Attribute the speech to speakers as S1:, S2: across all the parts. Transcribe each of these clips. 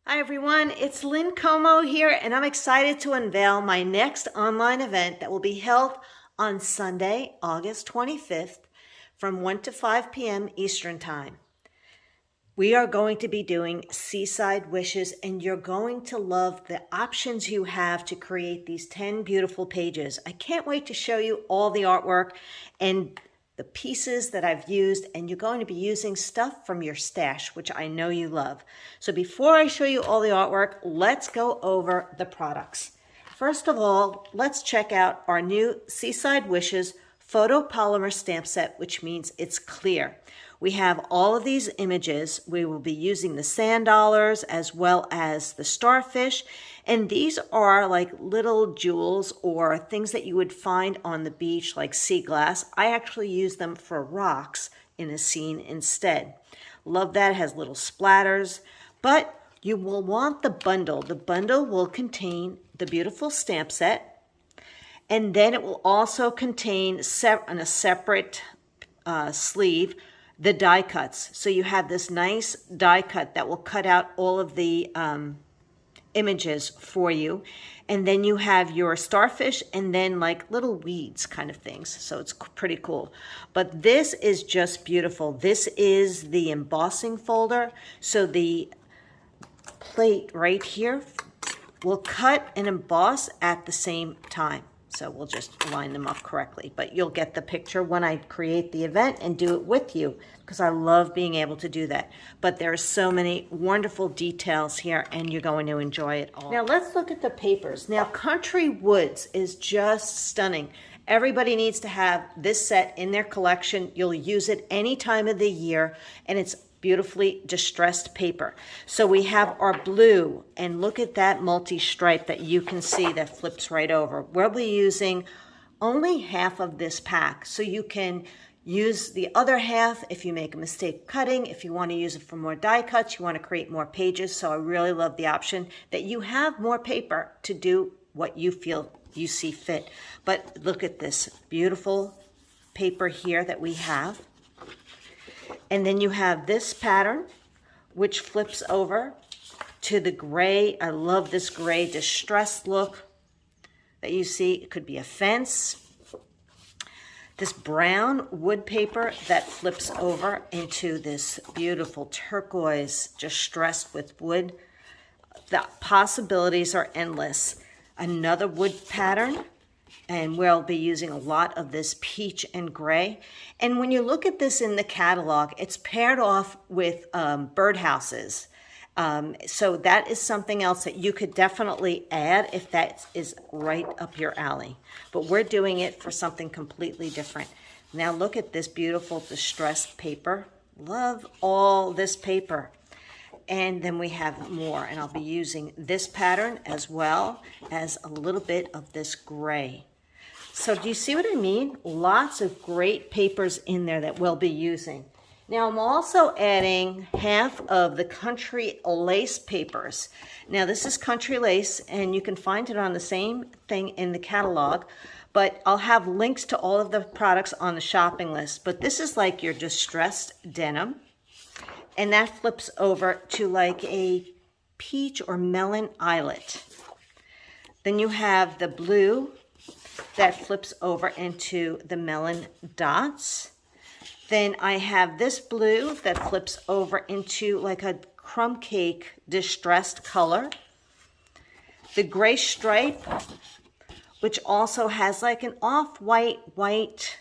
S1: Hi everyone, it's Lynn Como here, and I'm excited to unveil my next online event that will be held on Sunday, August 25th from 1 to 5 p.m. Eastern Time. We are going to be doing Seaside Wishes, and you're going to love the options you have to create these 10 beautiful pages. I can't wait to show you all the artwork and the pieces that I've used, and you're going to be using stuff from your stash, which I know you love. So before I show you all the artwork, let's go over the products. First of all, let's check out our new Seaside Wishes photopolymer stamp set, which means it's clear. We have all of these images. We will be using the sand dollars as well as the starfish. And these are like little jewels or things that you would find on the beach, like sea glass. I actually use them for rocks in a scene instead. Love that. It has little splatters, but you will want the bundle. The bundle will contain the beautiful stamp set, and then it will also contain on a separate sleeve the die cuts. So you have this nice die cut that will cut out all of the images for you. And then you have your starfish and then like little weeds kind of things. So it's pretty cool. But this is just beautiful. This is the embossing folder. So the plate right here will cut and emboss at the same time. So we'll just line them up correctly, but you'll get the picture when I create the event and do it with you, because I love being able to do that. But there are so many wonderful details here, and you're going to enjoy it all. Now let's look at the papers. Now Country Woods is just stunning. Everybody needs to have this set in their collection. You'll use it any time of the year, and it's beautifully distressed paper. So we have our blue, and look at that multi-stripe that you can see that flips right over. We'll be using only half of this pack, so you can use the other half if you make a mistake cutting, if you want to use it for more die cuts, you want to create more pages. So I really love the option that you have more paper to do what you feel you see fit. But look at this beautiful paper here that we have. And then you have this pattern, which flips over to the gray. I love this gray distressed look that you see. It could be a fence. This brown wood paper that flips over into this beautiful turquoise distressed with wood. The possibilities are endless. Another wood pattern. And we'll be using a lot of this peach and gray. And when you look at this in the catalog, it's paired off with birdhouses. So that is something else that you could definitely add if that is right up your alley. But we're doing it for something completely different. Now look at this beautiful distressed paper. Love all this paper. And then we have more, and I'll be using this pattern as well as a little bit of this gray. So do you see what I mean? Lots of great papers in there that we'll be using. Now I'm also adding half of the country lace papers. Now this is country lace, and you can find it on the same thing in the catalog, but I'll have links to all of the products on the shopping list. But this is like your distressed denim, and that flips over to like a peach or melon eyelet. Then you have the blue that flips over into the melon dots. Then I have this blue that flips over into like a crumb cake distressed color. The gray stripe, which also has like an off-white, white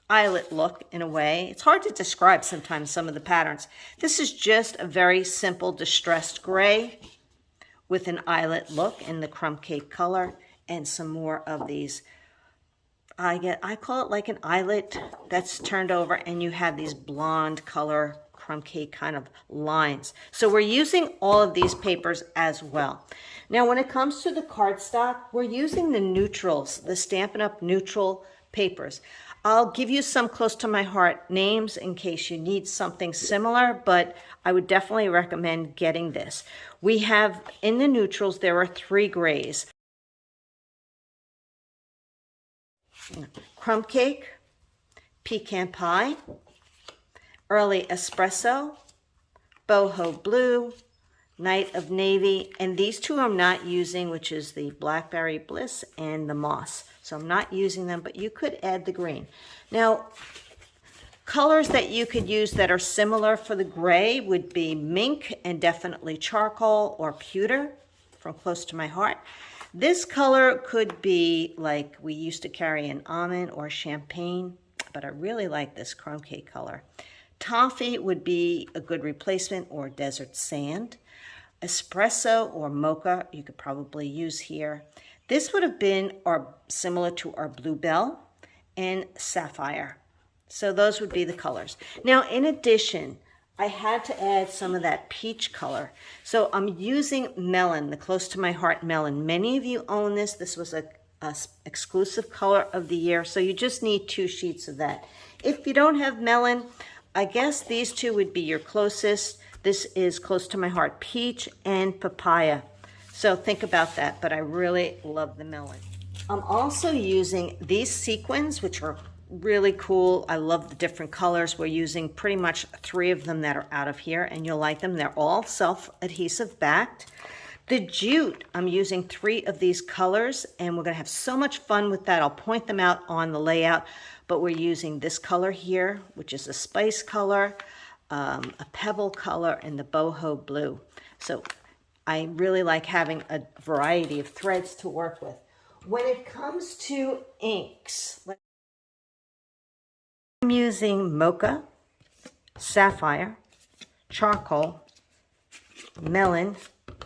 S1: eyelet look in a way. It's hard to describe sometimes some of the patterns. This is just a very simple distressed gray with an eyelet look in the crumb cake color, and some more of these. I call it like an eyelet that's turned over, and you have these blonde color crumb cake kind of lines. So we're using all of these papers as well. Now when it comes to the cardstock, we're using the neutrals, the Stampin' Up! Neutral papers. I'll give you some close to my heart names in case you need something similar, but I would definitely recommend getting this. We have in the neutrals, there are 3 grays. Crumb cake, pecan pie, early espresso, boho blue, Night of Navy, and these two I'm not using, which is the Blackberry Bliss and the Moss. So I'm not using them, but you could add the green. Now, colors that you could use that are similar for the gray would be mink and definitely charcoal or pewter, from close to my heart. This color could be like we used to carry in almond or champagne, but I really like this chrome cake color. Toffee would be a good replacement, or desert sand. Espresso or mocha you could probably use here. This would have been similar to our bluebell and sapphire. So those would be the colors. Now, in addition, I had to add some of that peach color. So I'm using melon, the close to my heart melon. Many of you own this. This was a exclusive color of the year. So you just need 2 sheets of that. If you don't have melon, I guess these two would be your closest. This is close to my heart, peach and papaya. So think about that, but I really love the melon. I'm also using these sequins, which are really cool. I love the different colors. We're using pretty much 3 of them that are out of here, and you'll like them. They're all self-adhesive backed. The jute, I'm using 3 of these colors, and we're gonna have so much fun with that. I'll point them out on the layout, but we're using this color here, which is a spice color, a pebble color, and the boho blue. So I really like having a variety of threads to work with. When it comes to inks, I'm using mocha, sapphire, charcoal, melon,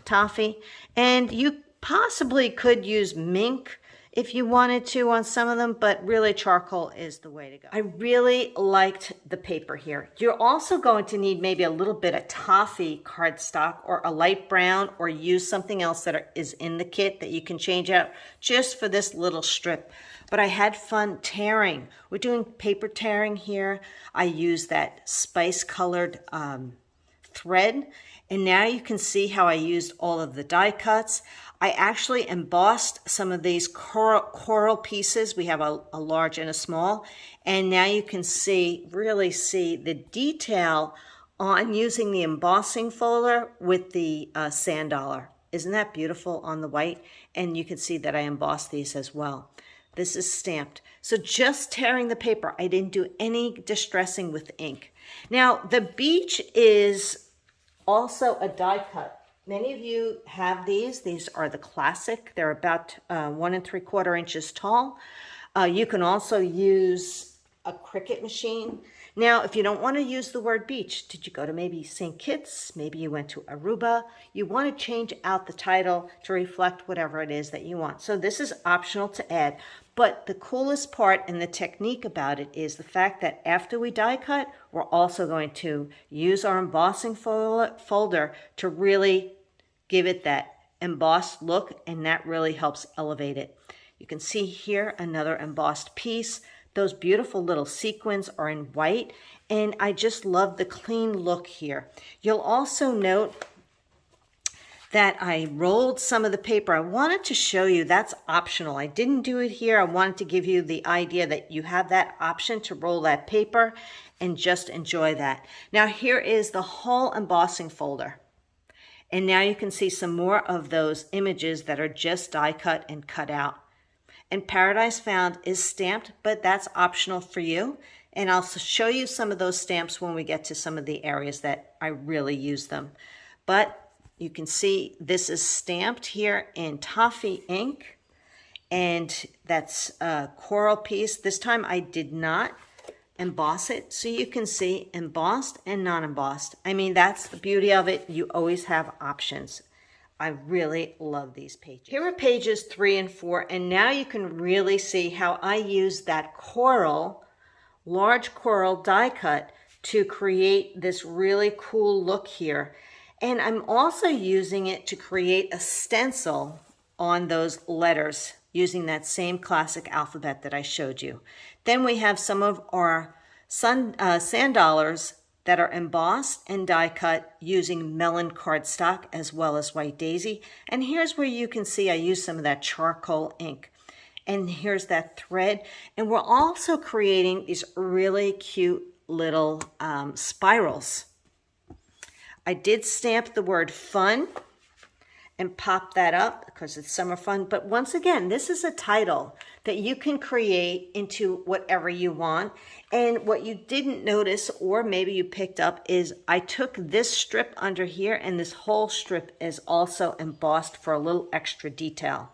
S1: toffee, and you possibly could use mink if you wanted to on some of them, but really charcoal is the way to go. I really liked the paper here. You're also going to need maybe a little bit of toffee cardstock or a light brown, or use something else that is in the kit that you can change out just for this little strip. But I had fun tearing. We're doing paper tearing here. I used that spice colored thread, and now you can see how I used all of the die cuts. I actually embossed some of these coral pieces. We have a large and a small, and now you can really see the detail on using the embossing folder with the sand dollar. Isn't that beautiful on the white? And you can see that I embossed these as well. This is stamped. So just tearing the paper, I didn't do any distressing with ink. Now, the beach is also a die cut. Many of you have these. These are the classic. They're about 1 3/4 inches tall. You can also use a Cricut machine. Now, if you don't want to use the word beach, did you go to maybe St. Kitts? Maybe you went to Aruba. You want to change out the title to reflect whatever it is that you want. So this is optional to add. But the coolest part and the technique about it is the fact that after we die cut, we're also going to use our embossing folder to really give it that embossed look, and that really helps elevate it. You can see here another embossed piece. Those beautiful little sequins are in white, and I just love the clean look here. You'll also note that I rolled some of the paper. I wanted to show you that's optional. I didn't do it here. I wanted to give you the idea that you have that option to roll that paper and just enjoy that. Now here is the whole embossing folder. And now you can see some more of those images that are just die cut and cut out. And Paradise Found is stamped, but that's optional for you. And I'll show you some of those stamps when we get to some of the areas that I really use them. But you can see this is stamped here in toffee ink, and that's a coral piece. This time I did not emboss it, so you can see embossed and non-embossed. I mean, that's the beauty of it. You always have options. I really love these pages. Here are pages 3 and 4, and now you can really see how I use that coral, large coral die cut to create this really cool look here. And I'm also using it to create a stencil on those letters using that same classic alphabet that I showed you. Then we have some of our sand dollars that are embossed and die cut using melon cardstock as well as white daisy. And here's where you can see I use some of that charcoal ink. And here's that thread. And we're also creating these really cute little spirals. I did stamp the word fun and pop that up because it's summer fun. But once again, this is a title that you can create into whatever you want. And what you didn't notice, or maybe you picked up, is I took this strip under here and this whole strip is also embossed for a little extra detail.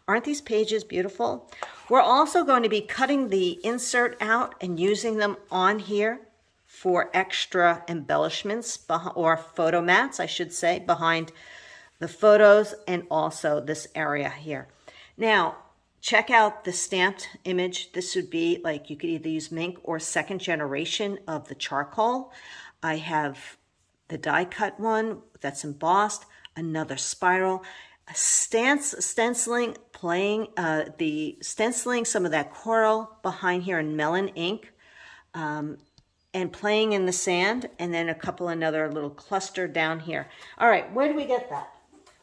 S1: Aren't these pages beautiful? We're also going to be cutting the insert out and using them on here for extra embellishments, or photo mats, I should say, behind the photos and also this area here. Now, check out the stamped image. This would be like, you could either use mink or second generation of the charcoal. I have the die cut one that's embossed, another spiral, a stenciling, stenciling some of that coral behind here in melon ink, and playing in the sand, and then a couple another little cluster down here. All right, where do we get that?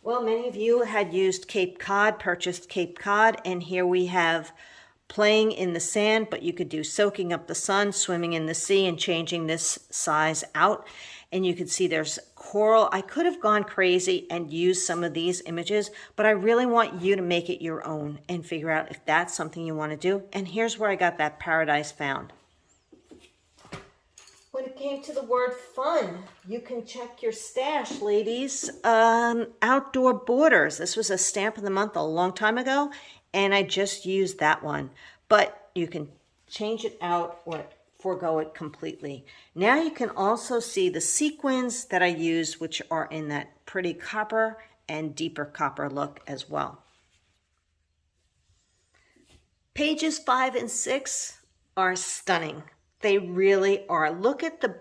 S1: Well, many of you had used Cape Cod, purchased Cape Cod, and here we have playing in the sand, but you could do soaking up the sun, swimming in the sea, and changing this size out. And you can see there's coral. I could have gone crazy and used some of these images, but I really want you to make it your own and figure out if that's something you want to do. And here's where I got that Paradise Found. When it came to the word fun, you can check your stash, ladies. Outdoor borders. This was a stamp of the month a long time ago, and I just used that one. But you can change it out or forego it completely. Now you can also see the sequins that I use, which are in that pretty copper and deeper copper look as well. Pages 5 and 6 are stunning. They really are. Look at the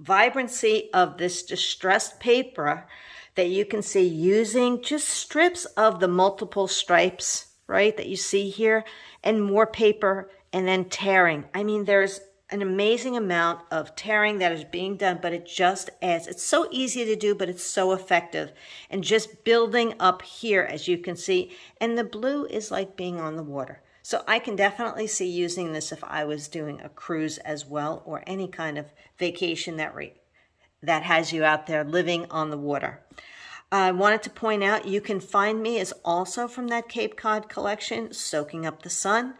S1: vibrancy of this distressed paper that you can see using just strips of the multiple stripes, right, that you see here, and more paper, and then tearing. I mean, there's an amazing amount of tearing that is being done, but it just adds. It's so easy to do, but it's so effective. And just building up here, as you can see, and the blue is like being on the water. So I can definitely see using this if I was doing a cruise as well, or any kind of vacation that has you out there living on the water. I wanted to point out, you can find me as also from that Cape Cod collection, Soaking Up the Sun,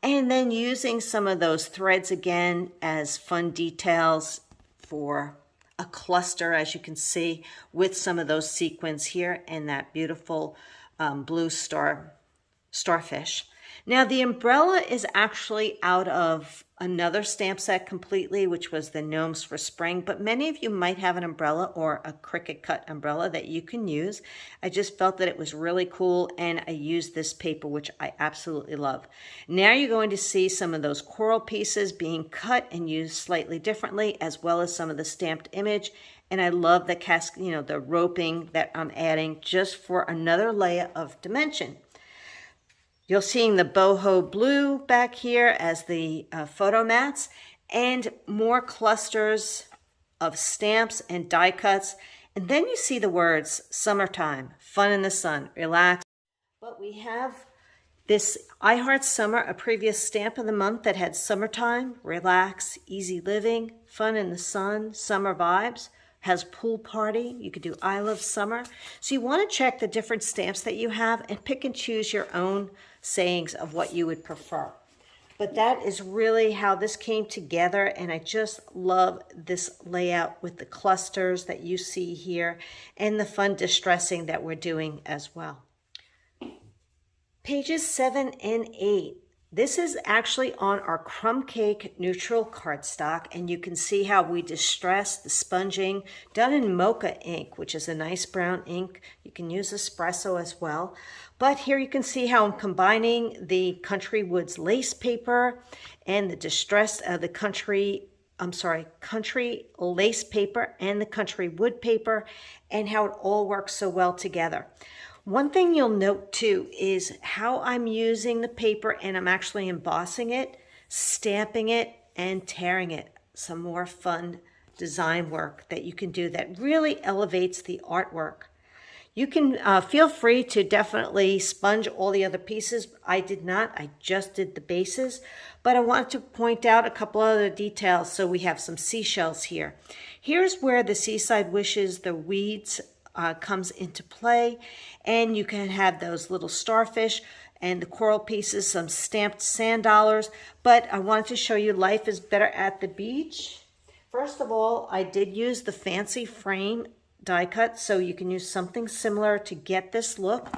S1: and then using some of those threads again as fun details for a cluster, as you can see, with some of those sequins here and that beautiful blue starfish. Now the umbrella is actually out of another stamp set completely, which was the Gnomes for Spring, but many of you might have an umbrella or a Cricut cut umbrella that you can use. I just felt that it was really cool, and I used this paper, which I absolutely love. Now you're going to see some of those coral pieces being cut and used slightly differently, as well as some of the stamped image. And I love the the roping that I'm adding just for another layer of dimension. You're seeing the boho blue back here as the photo mats, and more clusters of stamps and die cuts. And then you see the words summertime, fun in the sun, relax. But we have this I Heart Summer, a previous stamp of the month that had summertime, relax, easy living, fun in the sun, summer vibes. Has pool party. You could do I love summer. So you want to check the different stamps that you have and pick and choose your own sayings of what you would prefer. But that is really how this came together, and I just love this layout with the clusters that you see here and the fun distressing that we're doing as well. Pages 7 and 8. This is actually on our crumb cake neutral cardstock, and you can see how we distress the sponging done in mocha ink, which is a nice brown ink. You can use espresso as well. But here you can see how I'm combining the Country Woods lace paper and the distressed, country lace paper and the country wood paper, and how it all works so well together. One thing you'll note too is how I'm using the paper, and I'm actually embossing it, stamping it, and tearing it. Some more fun design work that you can do that really elevates the artwork. You can feel free to definitely sponge all the other pieces. I did not. I just did the bases. But I wanted to point out a couple other details. So we have some seashells here. Here's where the Seaside Wishes, the weeds, comes into play. And you can have those little starfish and the coral pieces, some stamped sand dollars. But I wanted to show you life is better at the beach. First of all, I did use the fancy frame die cut, so you can use something similar to get this look.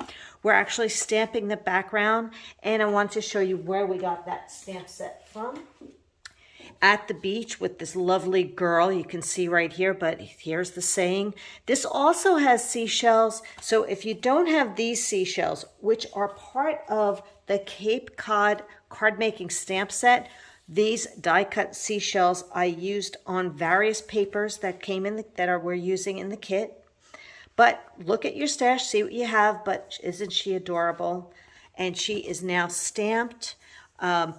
S1: We're actually stamping the background, and I want to show you where we got that stamp set from. At the beach with this lovely girl, you can see right here, but here's the saying. This also has seashells, so if you don't have these seashells, which are part of the Cape Cod card making stamp set, these die cut seashells I used on various papers that came in we're using in the kit. But look at your stash, see what you have. But isn't she adorable? And she is now stamped,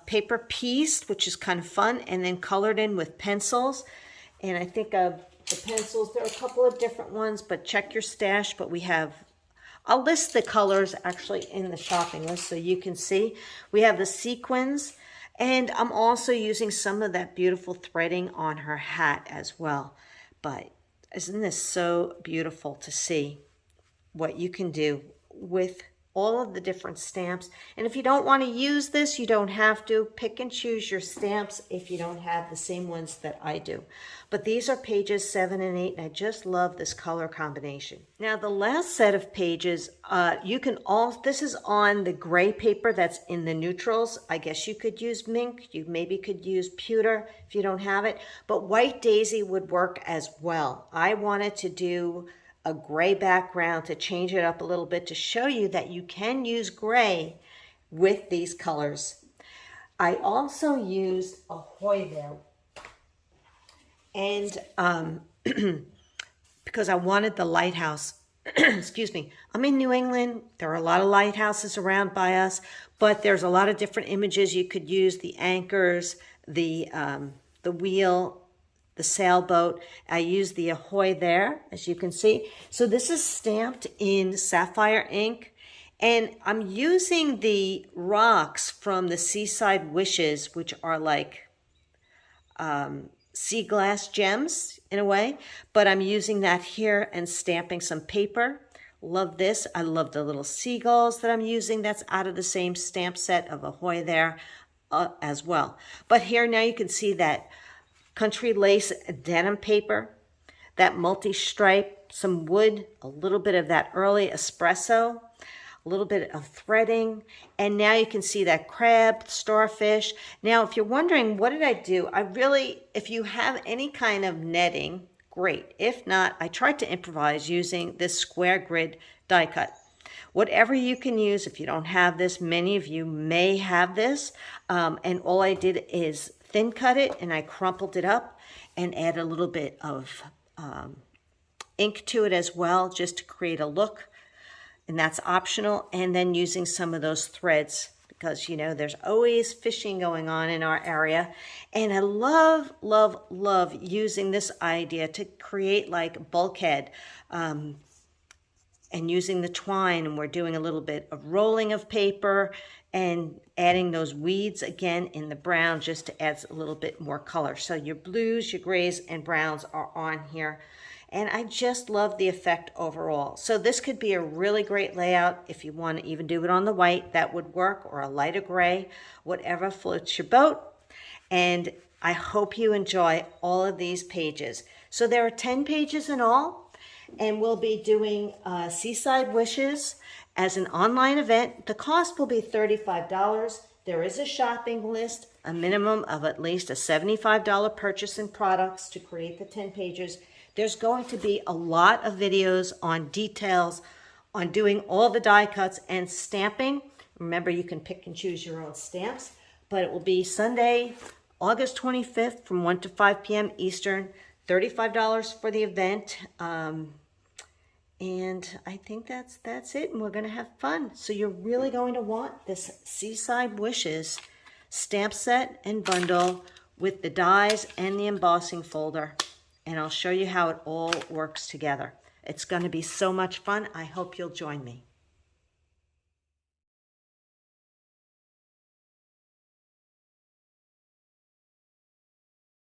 S1: paper pieced, which is kind of fun, and then colored in with pencils. And I think of the pencils, there are a couple of different ones, but check your stash. But we have, I'll list the colors actually in the shopping list so you can see. We have the sequins. And I'm also using some of that beautiful threading on her hat as well. But isn't this so beautiful to see what you can do with all of the different stamps? And if you don't want to use this, you don't have to. Pick and choose your stamps if you don't have the same ones that I do. But these are pages 7 and 8, and I just love this color combination. Now the last set of pages, this is on the gray paper that's in the neutrals. I guess you could use mink, you maybe could use pewter if you don't have it, but white daisy would work as well. I wanted to do a gray background to change it up a little bit to show you that you can use gray with these colors. I also used a Hoyville, and because I wanted the lighthouse. Excuse me. I'm in New England. There are a lot of lighthouses around by us, but there's a lot of different images you could use. The anchors, the wheel, the sailboat. I used the Ahoy there, as you can see. So this is stamped in sapphire ink, and I'm using the rocks from the Seaside Wishes, which are like sea glass gems in a way, but I'm using that here and stamping some paper. Love this. I love the little seagulls that I'm using. That's out of the same stamp set of Ahoy there as well. But here now you can see that country lace denim paper, that multi-stripe, some wood, a little bit of that early espresso, a little bit of threading, and now you can see that crab, starfish. Now, if you're wondering, what did I do? If you have any kind of netting, great. If not, I tried to improvise using this square grid die cut. Whatever you can use, if you don't have this, many of you may have this, and all I did is thin cut it, and I crumpled it up and add a little bit of ink to it as well, just to create a look. And that's optional. And then using some of those threads, because you know there's always fishing going on in our area. And I love, love, love using this idea to create like bulkhead, and using the twine. And we're doing a little bit of rolling of paper and adding those weeds again in the brown just to add a little bit more color. So your blues, your grays, and browns are on here. And I just love the effect overall. So this could be a really great layout. If you want to even do it on the white, that would work, or a lighter gray, whatever floats your boat. And I hope you enjoy all of these pages. So there are 10 pages in all, and we'll be doing Seaside Wishes as an online event. The cost will be $35. There is a shopping list, a minimum of at least a $75 purchase in products to create the 10 pages. There's going to be a lot of videos on details on doing all the die cuts and stamping. Remember, you can pick and choose your own stamps, but it will be Sunday, August 25th from 1 to 5 p.m. Eastern, $35 for the event. And I think that's it, and we're going to have fun. So you're really going to want this Seaside Wishes stamp set and bundle with the dies and the embossing folder. And I'll show you how it all works together. It's going to be so much fun. I hope you'll join me.